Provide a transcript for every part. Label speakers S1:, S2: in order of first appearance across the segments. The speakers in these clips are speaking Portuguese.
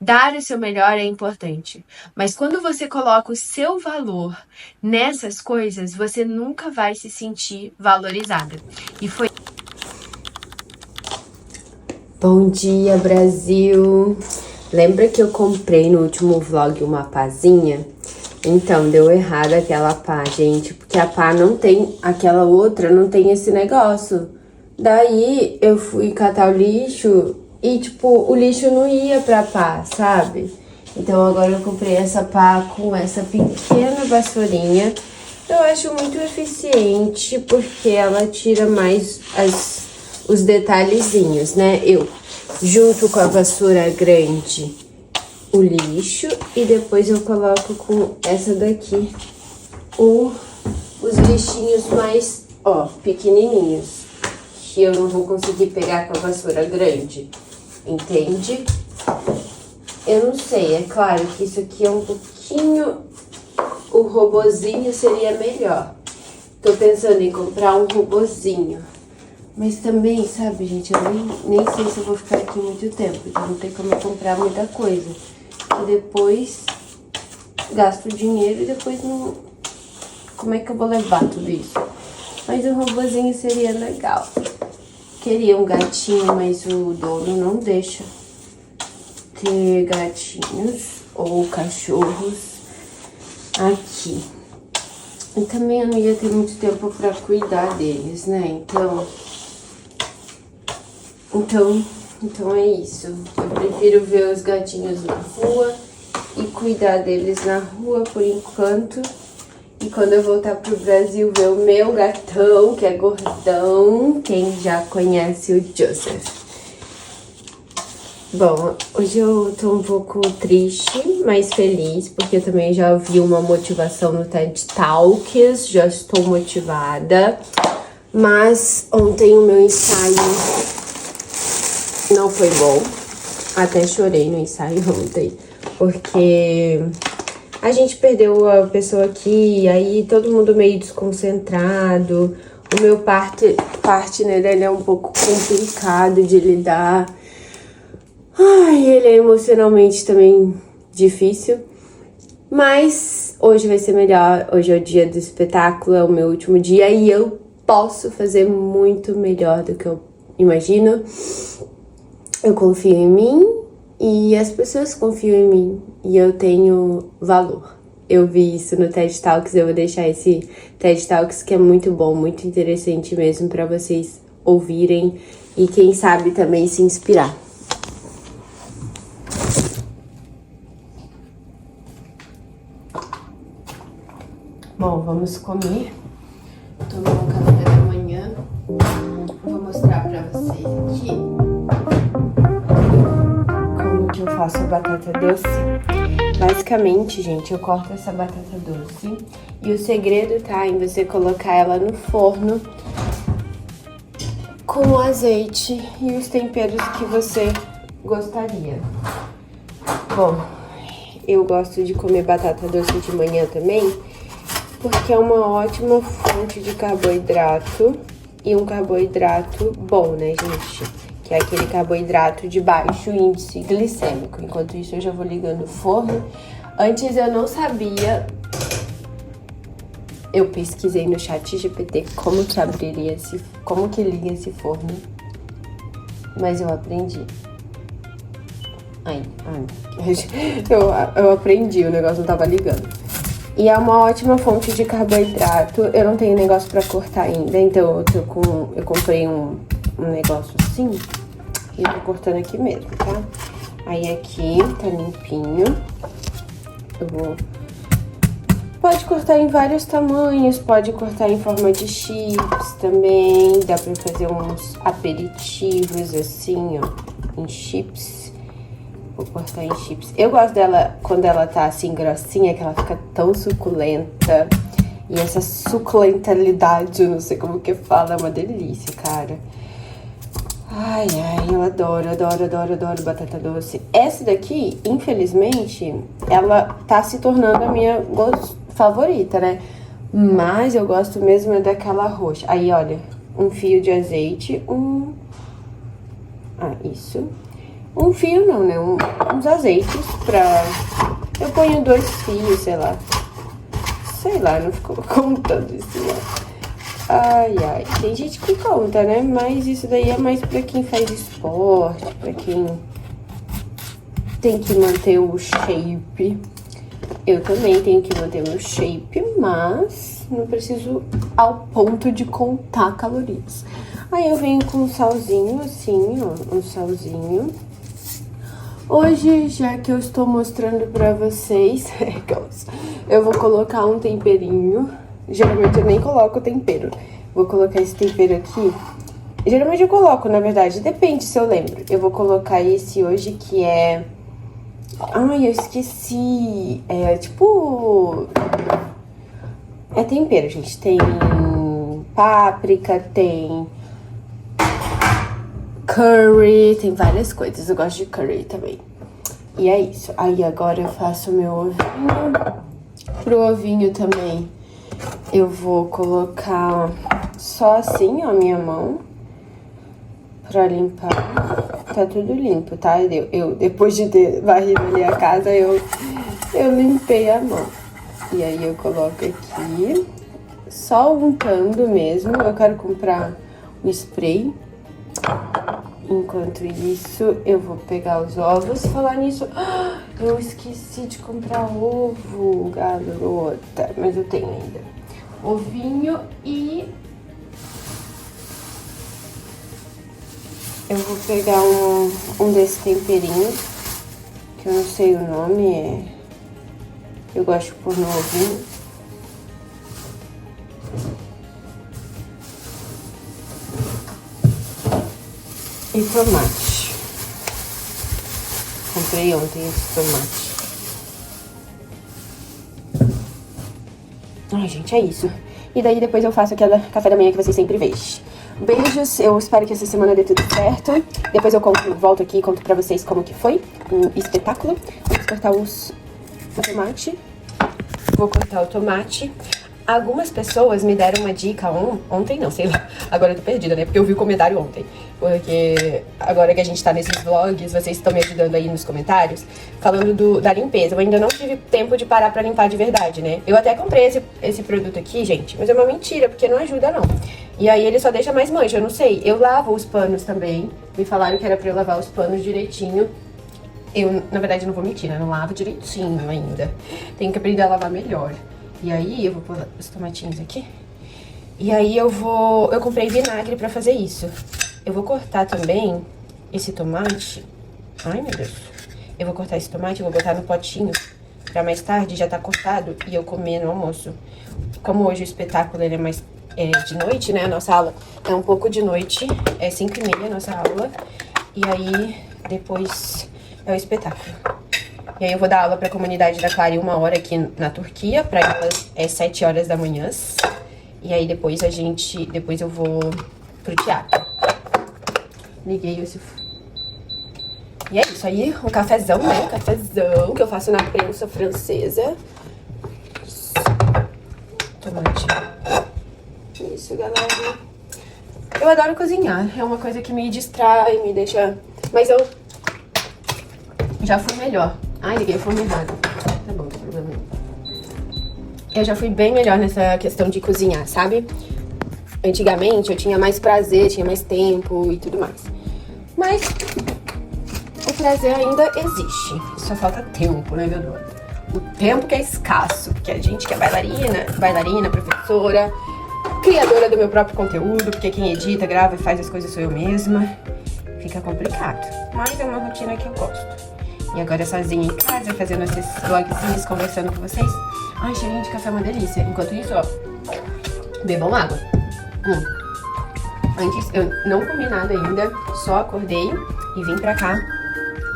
S1: Dar o seu melhor é importante, mas quando você coloca o seu valor nessas coisas, você nunca vai se sentir valorizada. E foi. Bom dia, Brasil! Lembra que eu comprei no último vlog uma pazinha? Então, deu errado aquela pá, gente, porque a pá não tem, aquela outra não tem esse negócio. Daí eu fui catar o lixo e, tipo, o lixo não ia pra pá, sabe? Então agora eu comprei essa pá com essa pequena vassourinha. Eu acho muito eficiente porque ela tira mais os detalhezinhos, né? Eu junto com a vassoura grande o lixo e depois eu coloco com essa daqui os lixinhos mais, ó, pequenininhos, que eu não vou conseguir pegar com a vassoura grande, entende? Eu não sei, é claro que isso aqui é um pouquinho, o robozinho seria melhor. Tô pensando em comprar um robozinho. Mas também, sabe, gente, eu nem sei se eu vou ficar aqui muito tempo, então não tem como eu comprar muita coisa. E depois gasto dinheiro e depois não... Como é que eu vou levar tudo isso? Mas um robozinho seria legal. Queria um gatinho, mas o dono não deixa ter gatinhos ou cachorros aqui. E também eu não ia ter muito tempo pra cuidar deles, né? Então é isso. Eu prefiro ver os gatinhos na rua e cuidar deles na rua por enquanto. E quando eu voltar pro Brasil, ver o meu gatão, que é gordão, quem já conhece o Joseph. Bom, hoje eu tô um pouco triste, mas feliz, porque eu também já vi uma motivação no TED Talks, já estou motivada. Mas ontem o meu ensaio não foi bom, até chorei no ensaio ontem, porque a gente perdeu a pessoa aqui, aí todo mundo meio desconcentrado. O meu partner, ele é um pouco complicado de lidar. Ai, ele é emocionalmente também difícil. Mas hoje vai ser melhor, hoje é o dia do espetáculo, é o meu último dia e eu posso fazer muito melhor do que eu imagino. Eu confio em mim e as pessoas confiam em mim e eu tenho valor. Eu vi isso no TED Talks, eu vou deixar esse TED Talks que é muito bom, muito interessante mesmo para vocês ouvirem e quem sabe também se inspirar. Bom, vamos comer. Tomar um café da manhã. Vou mostrar pra vocês aqui como que eu faço a batata doce. Basicamente, gente, eu corto essa batata doce e o segredo tá em você colocar ela no forno com o azeite e os temperos que você gostaria. Bom, eu gosto de comer batata doce de manhã também, porque é uma ótima fonte de carboidrato e um carboidrato bom, né, gente? Que é aquele carboidrato de baixo índice glicêmico. Enquanto isso, eu já vou ligando o forno. Antes eu não sabia, eu pesquisei no chat GPT como que liga esse forno, mas eu aprendi. Eu aprendi, o negócio não tava ligando. E é uma ótima fonte de carboidrato. Eu não tenho negócio pra cortar ainda, então eu comprei um negócio assim e eu tô cortando aqui mesmo, tá? Aí aqui tá limpinho. Pode cortar em vários tamanhos, pode cortar em forma de chips também. Dá pra fazer uns aperitivos assim, ó, em chips. Vou cortar em chips. Eu gosto dela quando ela tá assim grossinha, que ela fica tão suculenta. E essa suculentalidade, eu não sei como que fala, é uma delícia, cara. Ai, eu adoro batata doce. Essa daqui, infelizmente, ela tá se tornando a minha favorita, né? Mas eu gosto mesmo é daquela roxa. Aí, olha, um fio de azeite, isso. Um fio não, né? Uns azeites pra... Eu ponho 2 fios, sei lá. Sei lá, não ficou contando isso, não. Ai, ai. Tem gente que conta, né? Mas isso daí é mais pra quem faz esporte, pra quem tem que manter o shape. Eu também tenho que manter meu shape, mas não preciso ao ponto de contar calorias. Aí eu venho com um salzinho assim, ó, um salzinho. Hoje, já que eu estou mostrando pra vocês, eu vou colocar um temperinho. Geralmente eu nem coloco tempero. Vou colocar esse tempero aqui. Geralmente eu coloco, na verdade, depende se eu lembro. Eu vou colocar esse hoje que é... Ai, eu esqueci. É tipo... É tempero, gente. Tem páprica, tem curry, tem várias coisas. Eu gosto de curry também. E é isso. Aí agora eu faço o meu ovinho. Pro ovinho também eu vou colocar só assim, ó, minha mão. Pra limpar. Tá tudo limpo, tá? Eu depois de ter varrido ali a casa, eu limpei a mão. E aí eu coloco aqui, só untando mesmo. Eu quero comprar o spray. Enquanto isso, eu vou pegar os ovos. Falar nisso, eu esqueci de comprar ovo, garota. Mas eu tenho ainda. Ovinho e... Eu vou pegar um desse temperinho, que eu não sei o nome, eu gosto de pôr no ovinho. E tomate. Comprei ontem esse tomate. Ai, gente, é isso. E daí depois eu faço aquele café da manhã que vocês sempre veem. Beijos, eu espero que essa semana dê tudo certo. Depois eu volto aqui e conto pra vocês como que foi o espetáculo. Vamos cortar o tomate. Vou cortar o tomate. Algumas pessoas me deram uma dica ontem, não, sei lá. Agora eu tô perdida, né? Porque eu vi o comentário ontem. Porque agora que a gente tá nesses vlogs, vocês estão me ajudando aí nos comentários, falando da limpeza. Eu ainda não tive tempo de parar pra limpar de verdade, né? Eu até comprei esse produto aqui, gente, mas é uma mentira, porque não ajuda, não. E aí ele só deixa mais mancha, eu não sei. Eu lavo os panos também. Me falaram que era pra eu lavar os panos direitinho. Eu, na verdade, não vou mentir, né? Não lavo direitinho ainda. Tenho que aprender a lavar melhor. E aí eu vou pôr os tomatinhos aqui. E aí eu comprei vinagre pra fazer isso. Eu vou cortar também esse tomate. Ai, meu Deus. Eu vou cortar esse tomate, vou botar no potinho pra mais tarde já tá cortado e eu comer no almoço. Como hoje o espetáculo ele é mais de noite, né? A nossa aula é um pouco de noite, é 5h30 a nossa aula. E aí depois é o espetáculo. E aí eu vou dar aula pra comunidade da Clare 1h aqui na Turquia, pra elas é 7h da manhã. E aí depois eu vou pro teatro. Liguei esse... E é isso aí, um cafezão, né? Um cafezão que eu faço na prensa francesa. Tomate. Isso, galera. Eu adoro cozinhar, é uma coisa que me distrai, me deixa... Mas eu já fui melhor. Ai, liguei o fone errado. Tá bom, não tem problema não. Eu já fui bem melhor nessa questão de cozinhar, sabe? Antigamente eu tinha mais prazer, tinha mais tempo e tudo mais. Mas o prazer ainda existe. Só falta tempo, né, meu Deus? O tempo que é escasso. Porque a gente que é bailarina, professora, criadora do meu próprio conteúdo, porque quem edita, grava e faz as coisas sou eu mesma. Fica complicado. Mas é uma rotina que eu gosto. E agora sozinha em casa, fazendo esses vlogzinhos, conversando com vocês. Ai, cheirinho de café é uma delícia. Enquanto isso, ó, bebam água. Antes, eu não comi nada ainda, só acordei e vim pra cá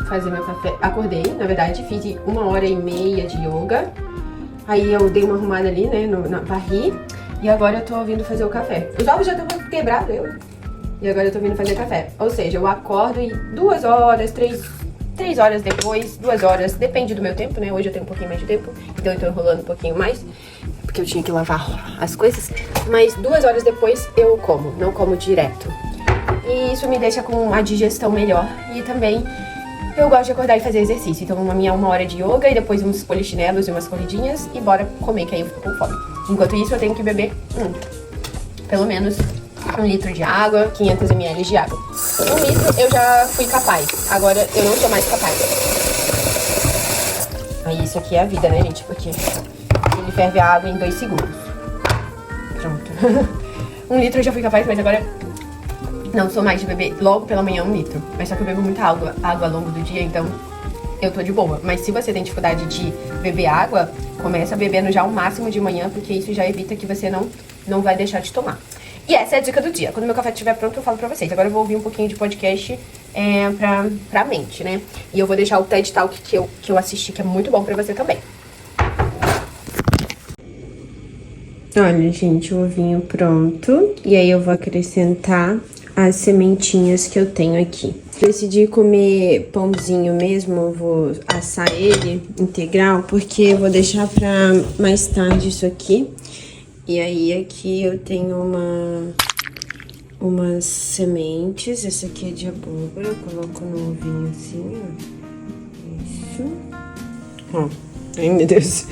S1: fazer meu café. Acordei, na verdade, fiz 1h30 de yoga. Aí eu dei uma arrumada ali, né, varri. E agora eu tô vindo fazer o café. Os ovos já estão quebrados, E agora eu tô vindo fazer café. Ou seja, eu acordo e 2 horas, 3 horas depois, 2 horas, depende do meu tempo, né? Hoje eu tenho um pouquinho mais de tempo, então eu tô enrolando um pouquinho mais, porque eu tinha que lavar as coisas. Mas 2 horas depois eu como, não como direto. E isso me deixa com uma digestão melhor. E também Eu gosto de acordar e fazer exercício. Então, a minha 1 hora de yoga e depois uns polichinelos e umas corridinhas e bora comer, que aí eu fico com fome. Enquanto isso, eu tenho que beber pelo menos 1 litro de água, 500 ml de água. 1 litro eu já fui capaz. Agora eu não sou mais capaz. Aí isso aqui é a vida, né, gente? Porque ele ferve a água em 2 segundos. Pronto. 1 litro eu já fui capaz, mas agora não sou mais de beber logo pela manhã 1 litro. Mas só que eu bebo muita água ao longo do dia, então eu tô de boa. Mas se você tem dificuldade de beber água, começa bebendo já o máximo de manhã, porque isso já evita que você não vai deixar de tomar. E essa é a dica do dia. Quando meu café estiver pronto, eu falo pra vocês. Agora eu vou ouvir um pouquinho de podcast pra mente, né? E eu vou deixar o TED Talk que eu assisti, que é muito bom pra você também. Olha, gente, o ovinho pronto. E aí eu vou acrescentar as sementinhas que eu tenho aqui. Decidi comer pãozinho mesmo, eu vou assar ele integral, porque eu vou deixar pra mais tarde isso aqui. E aí aqui eu tenho umas sementes, essa aqui é de abóbora, eu coloco no ovinho assim, ó. Isso. Ó, ai meu Deus.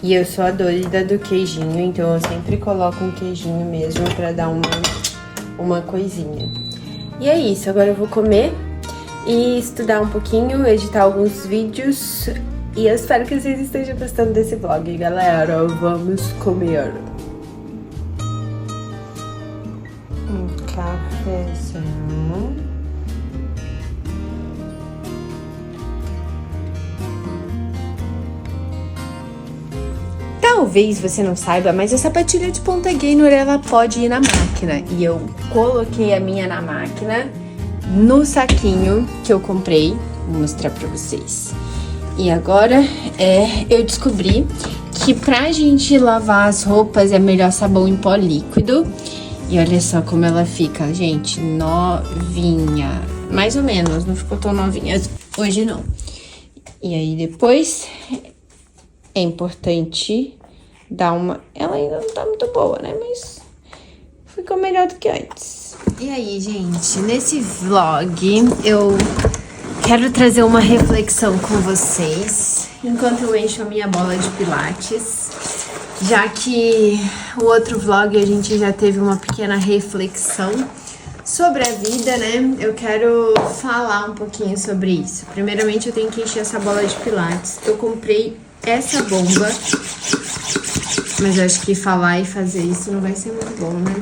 S1: E eu sou a doida do queijinho, então eu sempre coloco um queijinho mesmo pra dar uma coisinha. E é isso, agora eu vou comer e estudar um pouquinho, editar alguns vídeos. E eu espero que vocês estejam gostando desse vlog, galera. Vamos comer. Um cafezão. Talvez você não saiba, mas a sapatilha de ponta gainer, ela pode ir na máquina. E eu coloquei a minha na máquina, no saquinho que eu comprei. Vou mostrar pra vocês. E agora eu descobri que pra gente lavar as roupas é melhor sabão em pó líquido. E olha só como ela fica, gente, novinha. Mais ou menos, não ficou tão novinha hoje não. E aí depois é importante dar uma... Ela ainda não tá muito boa, né? Mas ficou melhor do que antes. E aí, gente, nesse vlog eu quero trazer uma reflexão com vocês enquanto eu encho a minha bola de pilates. Já que o outro vlog a gente já teve uma pequena reflexão sobre a vida, né? Eu quero falar um pouquinho sobre isso. Primeiramente eu tenho que encher essa bola de pilates. Eu comprei essa bomba, mas eu acho que falar e fazer isso não vai ser muito bom, né?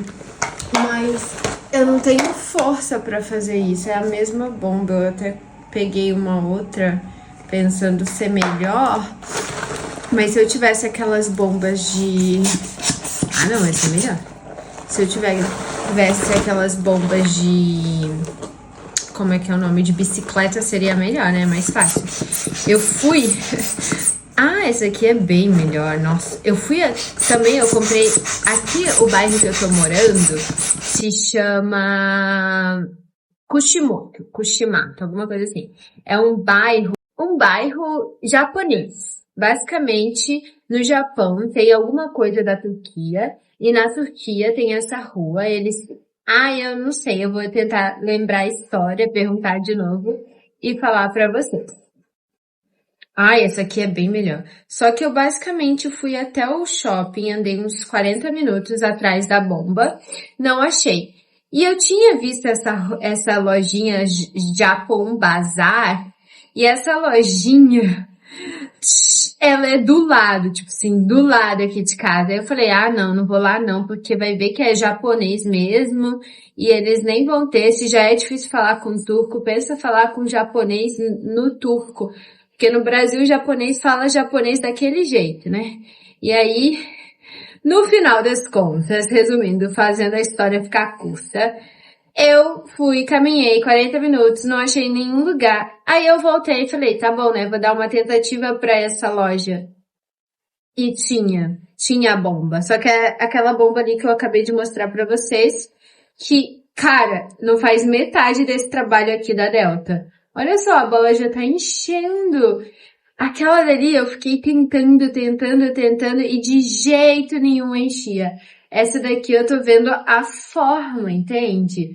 S1: Mas eu não tenho força pra fazer isso, é a mesma bomba. Eu até peguei uma outra pensando ser melhor, mas se eu tivesse aquelas bombas de... Ah, não, essa é melhor. Se eu tivesse aquelas bombas de... Como é que é o nome? De bicicleta seria melhor, né? Mais fácil. Eu fui... Ah, essa aqui é bem melhor, nossa. Eu fui... Também eu comprei... Aqui, o bairro que eu tô morando se chama... Kushimato, alguma coisa assim. É um bairro japonês. Basicamente, no Japão tem alguma coisa da Turquia, e na Turquia tem essa rua, eles... Ah, eu não sei, eu vou tentar lembrar a história, perguntar de novo e falar pra vocês. Ah, essa aqui é bem melhor. Só que eu basicamente fui até o shopping, andei uns 40 minutos atrás da bomba, não achei. E eu tinha visto essa lojinha Japon Bazar, e essa lojinha, ela é do lado, tipo assim, do lado aqui de casa. Aí eu falei, ah, não vou lá não, porque vai ver que é japonês mesmo, e eles nem vão ter, se já é difícil falar com turco, pensa falar com japonês no turco. Porque no Brasil o japonês fala japonês daquele jeito, né? E aí, no final das contas, resumindo, fazendo a história ficar curta, eu caminhei 40 minutos, não achei nenhum lugar. Aí eu voltei e falei, tá bom, né? Vou dar uma tentativa pra essa loja. E tinha a bomba. Só que é aquela bomba ali que eu acabei de mostrar pra vocês, que, cara, não faz metade desse trabalho aqui da Delta. Olha só, a bola já tá enchendo. Aquela dali eu fiquei tentando e de jeito nenhum enchia. Essa daqui eu tô vendo a forma, entende?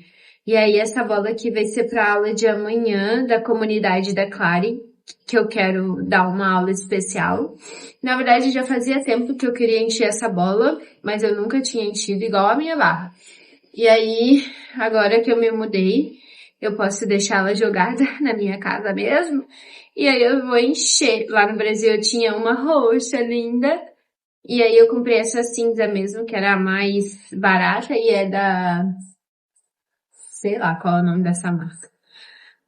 S1: E aí essa bola aqui vai ser para aula de amanhã da comunidade da Clary, que eu quero dar uma aula especial. Na verdade, já fazia tempo que eu queria encher essa bola, mas eu nunca tinha enchido igual a minha barra. E aí, agora que eu me mudei, eu posso deixá-la jogada na minha casa mesmo. E aí eu vou encher. Lá no Brasil eu tinha uma roxa linda. E aí eu comprei essa cinza mesmo, que era a mais barata e é da... sei lá qual é o nome dessa marca.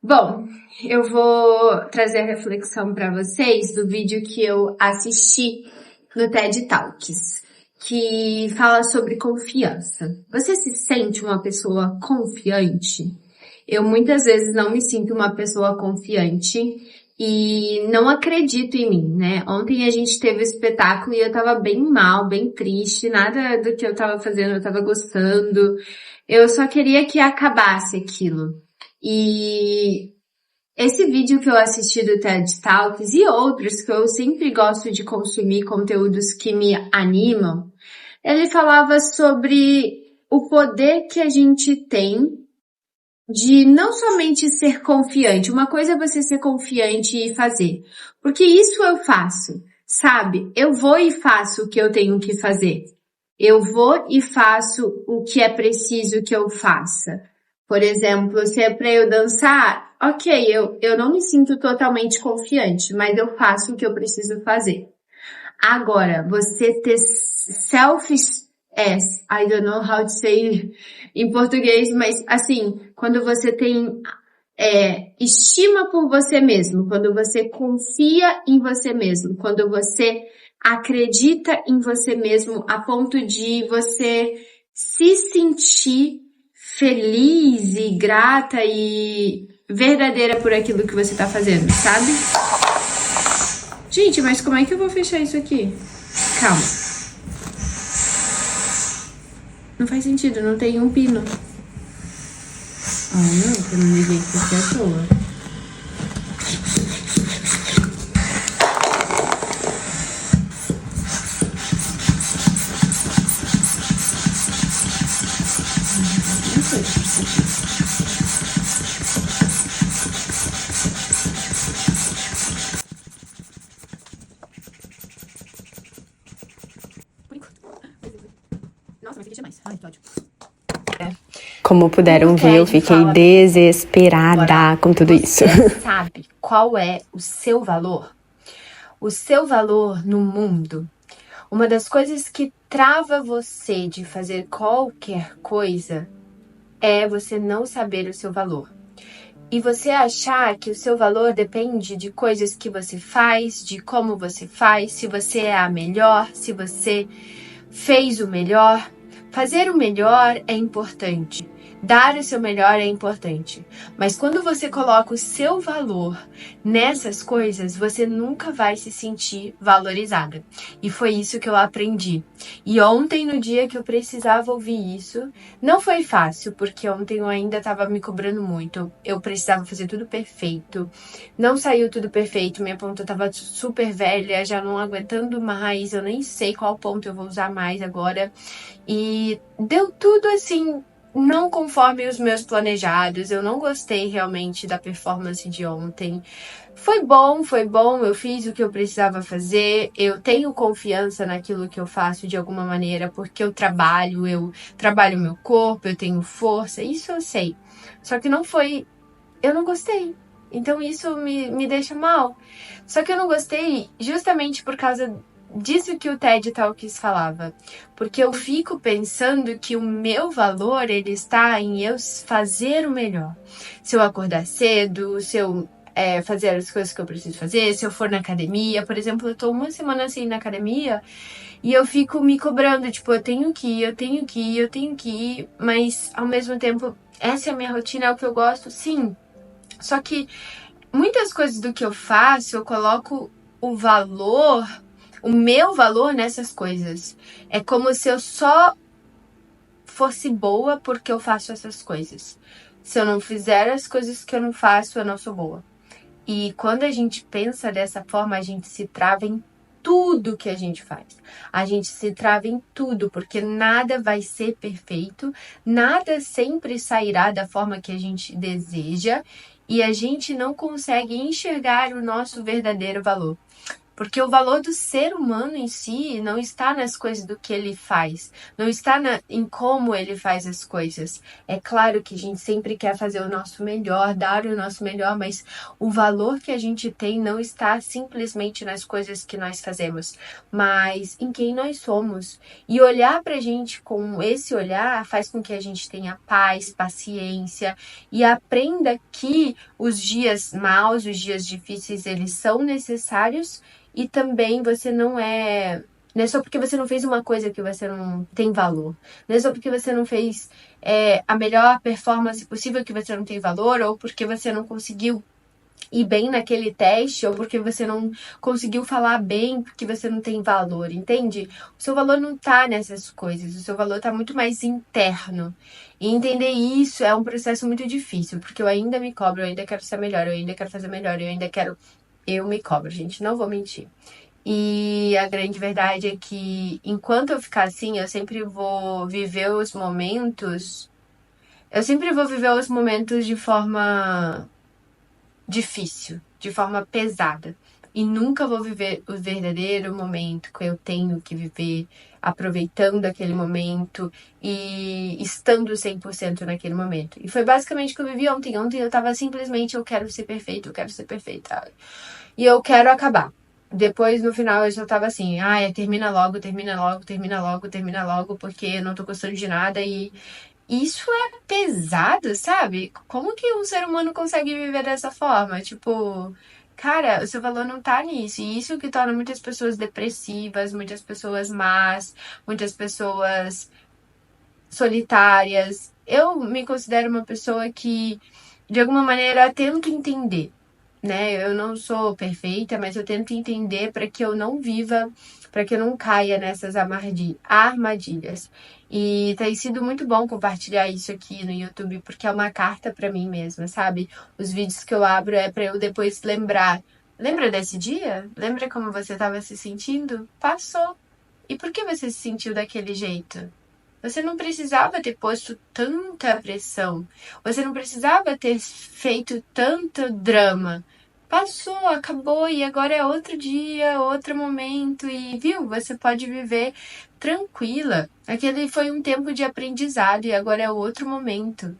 S1: Bom, eu vou trazer a reflexão para vocês do vídeo que eu assisti no TED Talks, que fala sobre confiança. Você se sente uma pessoa confiante? Eu muitas vezes não me sinto uma pessoa confiante e não acredito em mim, né? Ontem a gente teve o espetáculo e eu tava bem mal, bem triste, nada do que eu tava fazendo eu tava gostando. Eu só queria que acabasse aquilo. E esse vídeo que eu assisti do TED Talks e outros que eu sempre gosto de consumir conteúdos que me animam, ele falava sobre o poder que a gente tem de não somente ser confiante. Uma coisa é você ser confiante e fazer. Porque isso eu faço, sabe? Eu vou e faço o que eu tenho que fazer. Eu vou e faço o que é preciso que eu faça. Por exemplo, se é para eu dançar, ok, eu não me sinto totalmente confiante, mas eu faço o que eu preciso fazer. Agora, você ter I don't know how to say em português, mas assim, quando você tem estima por você mesmo, quando você confia em você mesmo, quando você acredita em você mesmo a ponto de você se sentir feliz e grata e verdadeira por aquilo que você tá fazendo, sabe? Gente, mas como é que eu vou fechar isso aqui? Calma. Não faz sentido, não tem um pino. Ah, não, que eu não liguei isso aqui à toa. Nossa, mas aqui tinha mais. Ai, que ódio. Como puderam ver, eu fiquei desesperada com tudo isso. Você sabe qual é o seu valor? O seu valor no mundo? Uma das coisas que trava você de fazer qualquer coisa é você não saber o seu valor. E você achar que o seu valor depende de coisas que você faz, de como você faz, se você é a melhor, se você fez o melhor. Fazer o melhor é importante. Dar o seu melhor é importante. Mas quando você coloca o seu valor nessas coisas, você nunca vai se sentir valorizada. E foi isso que eu aprendi. E ontem, no dia que eu precisava ouvir isso, não foi fácil, porque ontem eu ainda estava me cobrando muito. Eu precisava fazer tudo perfeito. Não saiu tudo perfeito, minha ponta estava super velha, já não aguentando mais. Eu nem sei qual ponto eu vou usar mais agora. E deu tudo assim, não conforme os meus planejados. Eu não gostei realmente da performance de ontem. Foi bom, eu fiz o que eu precisava fazer, eu tenho confiança naquilo que eu faço de alguma maneira, porque eu trabalho meu corpo, eu tenho força, isso eu sei. Só que eu não gostei. Então isso me deixa mal. Só que eu não gostei justamente por causa disso que o TED Talks falava. Porque eu fico pensando que o meu valor, ele está em eu fazer o melhor. Se eu acordar cedo, se eu fazer as coisas que eu preciso fazer, se eu for na academia. Por exemplo, eu tô uma semana assim na academia e eu fico me cobrando, tipo, eu tenho que ir, mas ao mesmo tempo, essa é a minha rotina, é o que eu gosto, sim. Só que muitas coisas do que eu faço, eu coloco o meu valor nessas coisas. É como se eu só fosse boa porque eu faço essas coisas. Se eu não fizer as coisas que eu não faço, eu não sou boa. E quando a gente pensa dessa forma, a gente se trava em tudo que a gente faz. A gente se trava em tudo, porque nada vai ser perfeito, nada sempre sairá da forma que a gente deseja e a gente não consegue enxergar o nosso verdadeiro valor. Porque o valor do ser humano em si não está nas coisas do que ele faz, não está em como ele faz as coisas. É claro que a gente sempre quer fazer o nosso melhor, dar o nosso melhor, mas o valor que a gente tem não está simplesmente nas coisas que nós fazemos, mas em quem nós somos. E olhar pra gente com esse olhar faz com que a gente tenha paz, paciência e aprenda que os dias maus, os dias difíceis, eles são necessários. E também você não é só porque você não fez uma coisa que você não tem valor. Não é só porque você não fez a melhor performance possível que você não tem valor, ou porque você não conseguiu ir bem naquele teste, ou porque você não conseguiu falar bem porque você não tem valor, entende? O seu valor não tá nessas coisas, o seu valor tá muito mais interno. E entender isso é um processo muito difícil, porque eu ainda me cobro, eu ainda quero ser melhor, eu ainda quero fazer melhor, eu me cobro, gente, não vou mentir. E a grande verdade é que enquanto eu ficar assim, eu sempre vou viver os momentos. Eu sempre vou viver os momentos de forma difícil, de forma pesada. E nunca vou viver o verdadeiro momento que eu tenho que viver, aproveitando aquele momento e estando 100% naquele momento. E foi basicamente o que eu vivi ontem. Ontem eu tava simplesmente, eu quero ser perfeito, eu quero ser perfeita. E eu quero acabar. Depois, no final, eu já tava assim, termina logo, termina logo, termina logo, termina logo, porque eu não tô gostando de nada e isso é pesado, sabe? Como que um ser humano consegue viver dessa forma? Tipo, cara, o seu valor não tá nisso. E isso que torna muitas pessoas depressivas, muitas pessoas más, muitas pessoas solitárias. Eu me considero uma pessoa que, de alguma maneira, tento entender, né? Eu não sou perfeita, mas eu tento entender para que eu não viva, para que eu não caia nessas armadilhas. E tem sido muito bom compartilhar isso aqui no YouTube, porque é uma carta para mim mesma, sabe? Os vídeos que eu abro é para eu depois lembrar. Lembra desse dia? Lembra como você estava se sentindo? Passou. E por que você se sentiu daquele jeito? Você não precisava ter posto tanta pressão. Você não precisava ter feito tanto drama. Passou, acabou e agora é outro dia, outro momento e viu, você pode viver tranquila. Aquele foi um tempo de aprendizado e agora é outro momento.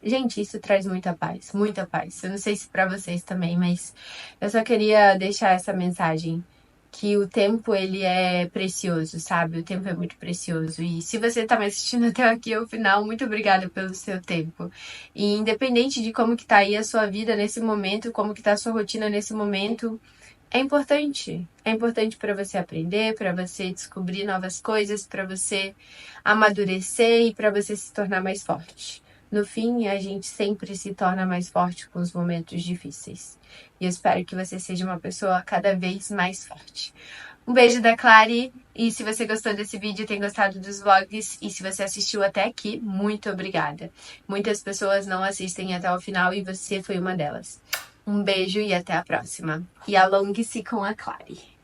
S1: Gente, isso traz muita paz, muita paz. Eu não sei se para vocês também, mas eu só queria deixar essa mensagem que o tempo ele é precioso, sabe? O tempo é muito precioso. E se você tá me assistindo até aqui ao final, muito obrigada pelo seu tempo. E independente de como que tá aí a sua vida nesse momento, como que tá a sua rotina nesse momento, é importante. É importante para você aprender, para você descobrir novas coisas, para você amadurecer e para você se tornar mais forte. No fim, a gente sempre se torna mais forte com os momentos difíceis. E eu espero que você seja uma pessoa cada vez mais forte. Um beijo da Clary. E se você gostou desse vídeo, tem gostado dos vlogs, e se você assistiu até aqui, muito obrigada. Muitas pessoas não assistem até o final e você foi uma delas. Um beijo e até a próxima. E alongue-se com a Clary.